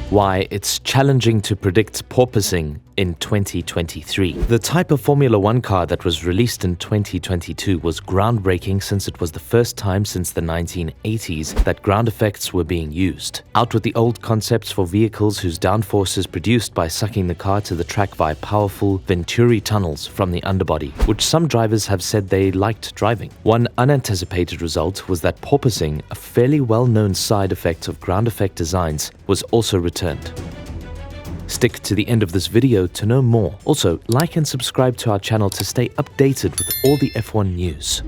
Why it's challenging to predict porpoising in 2023. The type of Formula One car that was released in 2022 was groundbreaking since it was the first time since the 1980s that ground effects were being used. Out with the old concepts for vehicles whose downforce is produced by sucking the car to the track via powerful Venturi tunnels from the underbody, which some drivers have said they liked driving. One unanticipated result was that porpoising, a fairly well-known side effect of ground effect designs, was also returned. Stick to the end of this video to know more. Also, like and subscribe to our channel to stay updated with all the F1 news.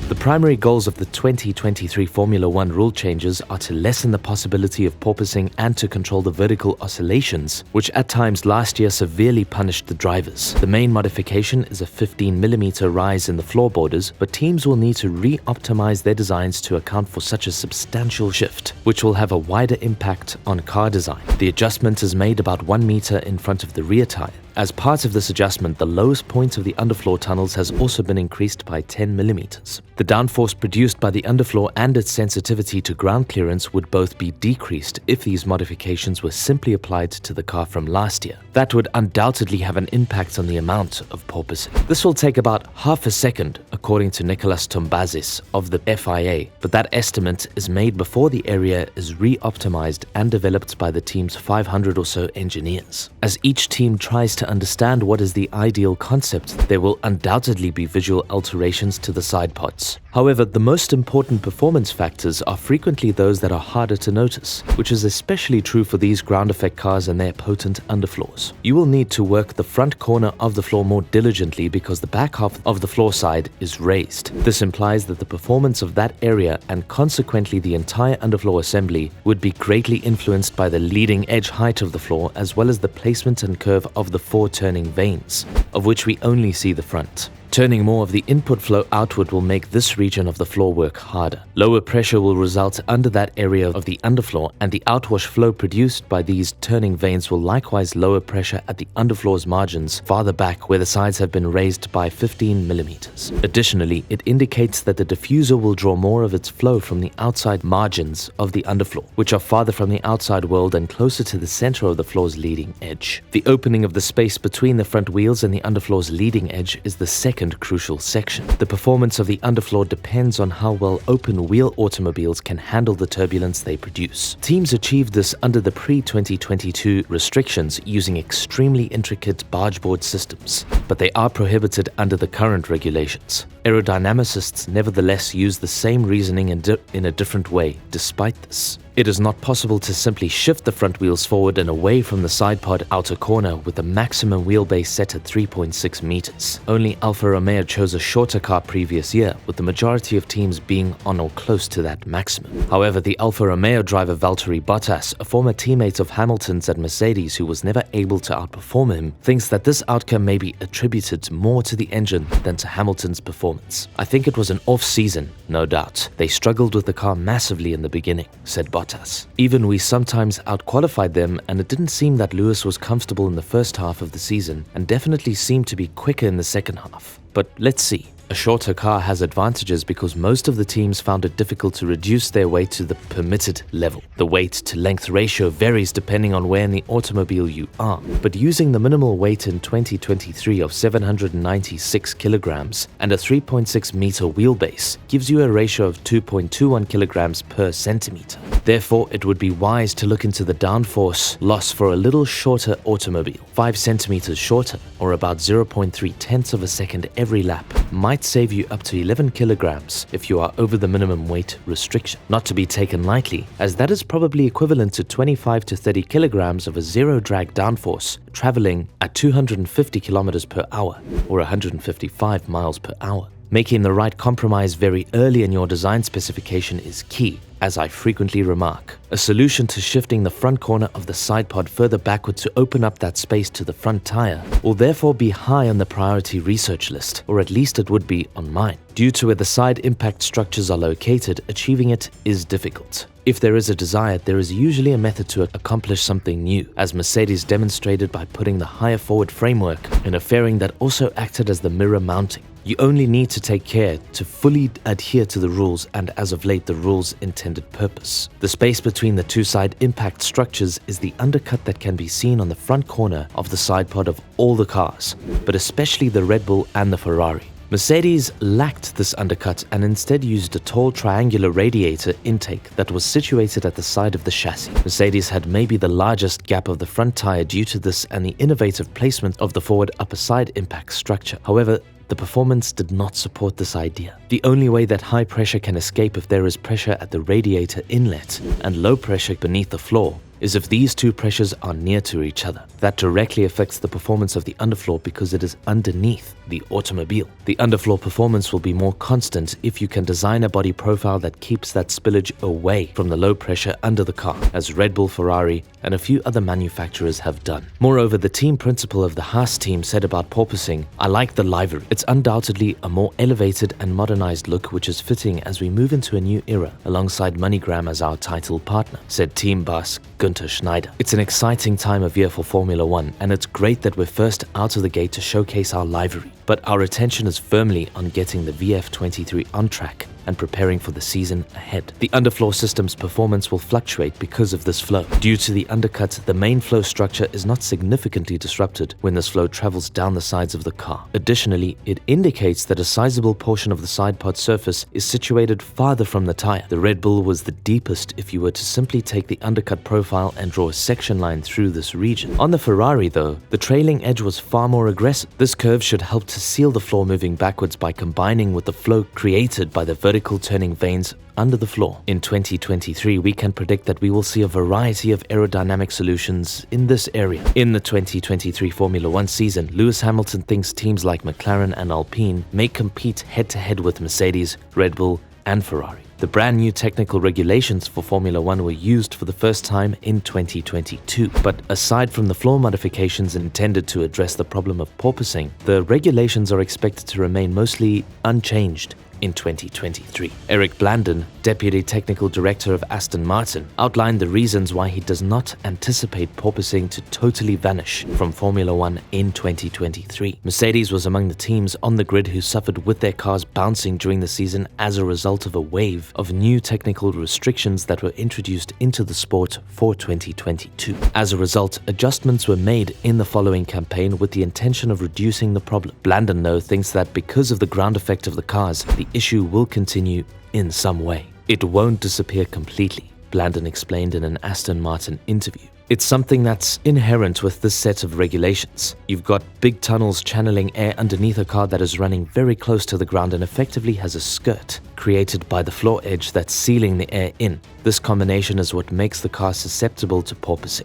The primary goals of the 2023 Formula One rule changes are to lessen the possibility of porpoising and to control the vertical oscillations, which at times last year severely punished the drivers. The main modification is a 15mm rise in the floorboarders, but teams will need to re-optimize their designs to account for such a substantial shift, which will have a wider impact on car design. The adjustment is made about 1 meter in front of the rear tire. As part of this adjustment, the lowest point of the underfloor tunnels has also been increased by 10mm. The downforce produced by the underfloor and its sensitivity to ground clearance would both be decreased if these modifications were simply applied to the car from last year. That would undoubtedly have an impact on the amount of porpoising. This will take about half a second, according to Nicholas Tombazis of the FIA, but that estimate is made before the area is re-optimized and developed by the team's 500 or so engineers. As each team tries to understand what is the ideal concept, there will undoubtedly be visual alterations to the side pods. However, the most important performance factors are frequently those that are harder to notice, which is especially true for these ground effect cars and their potent underfloors. You will need to work the front corner of the floor more diligently because the back half of the floor side is raised. This implies that the performance of that area and consequently the entire underfloor assembly would be greatly influenced by the leading edge height of the floor as well as the placement and curve of the 4 turning vanes, of which we only see the front. Turning more of the input flow outward will make this region of the floor work harder. Lower pressure will result under that area of the underfloor, and the outwash flow produced by these turning vanes will likewise lower pressure at the underfloor's margins farther back where the sides have been raised by 15mm. Additionally, it indicates that the diffuser will draw more of its flow from the outside margins of the underfloor, which are farther from the outside world and closer to the center of the floor's leading edge. The opening of the space between the front wheels and the underfloor's leading edge is the second crucial section. The performance of the underfloor depends on how well open-wheel automobiles can handle the turbulence they produce. Teams achieved this under the pre-2022 restrictions using extremely intricate bargeboard systems, but they are prohibited under the current regulations. Aerodynamicists nevertheless use the same reasoning in a different way despite this. It is not possible to simply shift the front wheels forward and away from the side pod outer corner with the maximum wheelbase set at 3.6 meters. Only Alfa Romeo chose a shorter car previous year, with the majority of teams being on or close to that maximum. However, the Alfa Romeo driver Valtteri Bottas, a former teammate of Hamilton's at Mercedes who was never able to outperform him, thinks that this outcome may be attributed more to the engine than to Hamilton's performance. "I think it was an off-season, no doubt. They struggled with the car massively in the beginning," said Bottas. "Even we sometimes outqualified them, and it didn't seem that Lewis was comfortable in the first half of the season and definitely seemed to be quicker in the second half. But let's see." A shorter car has advantages because most of the teams found it difficult to reduce their weight to the permitted level. The weight-to-length ratio varies depending on where in the automobile you are, but using the minimal weight in 2023 of 796 kilograms and a 3.6 meter wheelbase gives you a ratio of 2.21 kilograms per centimeter. Therefore, it would be wise to look into the downforce loss for a little shorter automobile. 5 centimeters shorter, or about 0.3 tenths of a second every lap, might save you up to 11 kilograms if you are over the minimum weight restriction. Not to be taken lightly, as that is probably equivalent to 25 to 30 kilograms of a zero-drag downforce traveling at 250 kilometers per hour or 155 miles per hour. Making the right compromise very early in your design specification is key, as I frequently remark. A solution to shifting the front corner of the side pod further backward to open up that space to the front tire will therefore be high on the priority research list, or at least it would be on mine. Due to where the side impact structures are located, achieving it is difficult. If there is a desire, there is usually a method to accomplish something new, as Mercedes demonstrated by putting the higher forward framework in a fairing that also acted as the mirror mounting. You only need to take care to fully adhere to the rules and, as of late, the rules' intended purpose. The space between the two side impact structures is the undercut that can be seen on the front corner of the side pod of all the cars, but especially the Red Bull and the Ferrari. Mercedes lacked this undercut and instead used a tall triangular radiator intake that was situated at the side of the chassis. Mercedes had maybe the largest gap of the front tire due to this and the innovative placement of the forward upper side impact structure. However, the performance did not support this idea. The only way that high pressure can escape if there is pressure at the radiator inlet and low pressure beneath the floor is if these two pressures are near to each other. That directly affects the performance of the underfloor because it is underneath the automobile. The underfloor performance will be more constant if you can design a body profile that keeps that spillage away from the low pressure under the car, as Red Bull, Ferrari, and a few other manufacturers have done. Moreover, the team principal of the Haas team said about porpoising, "I like the livery. It's undoubtedly a more elevated and modernized look which is fitting as we move into a new era alongside MoneyGram as our title partner," said team boss Günther Schneider. "It's an exciting time of year for Formula One, and it's great that we're first out of the gate to showcase our livery. But our attention is firmly on getting the VF23 on track and preparing for the season ahead. The underfloor system's performance will fluctuate because of this flow. Due to the undercut, the main flow structure is not significantly disrupted when this flow travels down the sides of the car. Additionally, it indicates that a sizable portion of the side pod surface is situated farther from the tire. The Red Bull was the deepest if you were to simply take the undercut profile and draw a section line through this region. On the Ferrari though, the trailing edge was far more aggressive. This curve should help to seal the floor moving backwards by combining with the flow created by the vertical turning vanes under the floor. In 2023, we can predict that we will see a variety of aerodynamic solutions in this area. In the 2023 Formula One season, Lewis Hamilton thinks teams like McLaren and Alpine may compete head-to-head with Mercedes, Red Bull, and Ferrari. The brand new technical regulations for Formula One were used for the first time in 2022. But aside from the floor modifications intended to address the problem of porpoising, the regulations are expected to remain mostly unchanged in 2023. Eric Blandon, Deputy Technical Director of Aston Martin, outlined the reasons why he does not anticipate porpoising to totally vanish from Formula One in 2023. Mercedes was among the teams on the grid who suffered with their cars bouncing during the season as a result of a wave of new technical restrictions that were introduced into the sport for 2022. As a result, adjustments were made in the following campaign with the intention of reducing the problem. Blandon, though, thinks that because of the ground effect of the cars, the issue will continue in some way. It won't disappear completely, Blandon explained in an Aston Martin interview. It's something that's inherent with this set of regulations. You've got big tunnels channeling air underneath a car that is running very close to the ground and effectively has a skirt created by the floor edge that's sealing the air in. This combination is what makes the car susceptible to porpoising.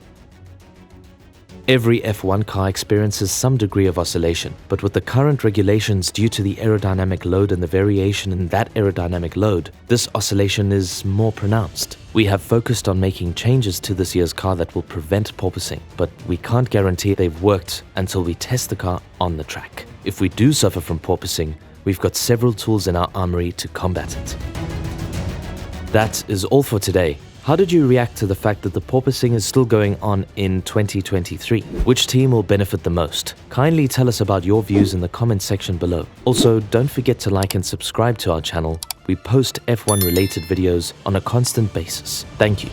Every F1 car experiences some degree of oscillation, but with the current regulations due to the aerodynamic load and the variation in that aerodynamic load, this oscillation is more pronounced. We have focused on making changes to this year's car that will prevent porpoising, but we can't guarantee they've worked until we test the car on the track. If we do suffer from porpoising, we've got several tools in our armory to combat it. That is all for today. How did you react to the fact that the porpoising is still going on in 2023? Which team will benefit the most? Kindly tell us about your views in the comment section below. Also, don't forget to like and subscribe to our channel. We post F1 related videos on a constant basis. Thank you.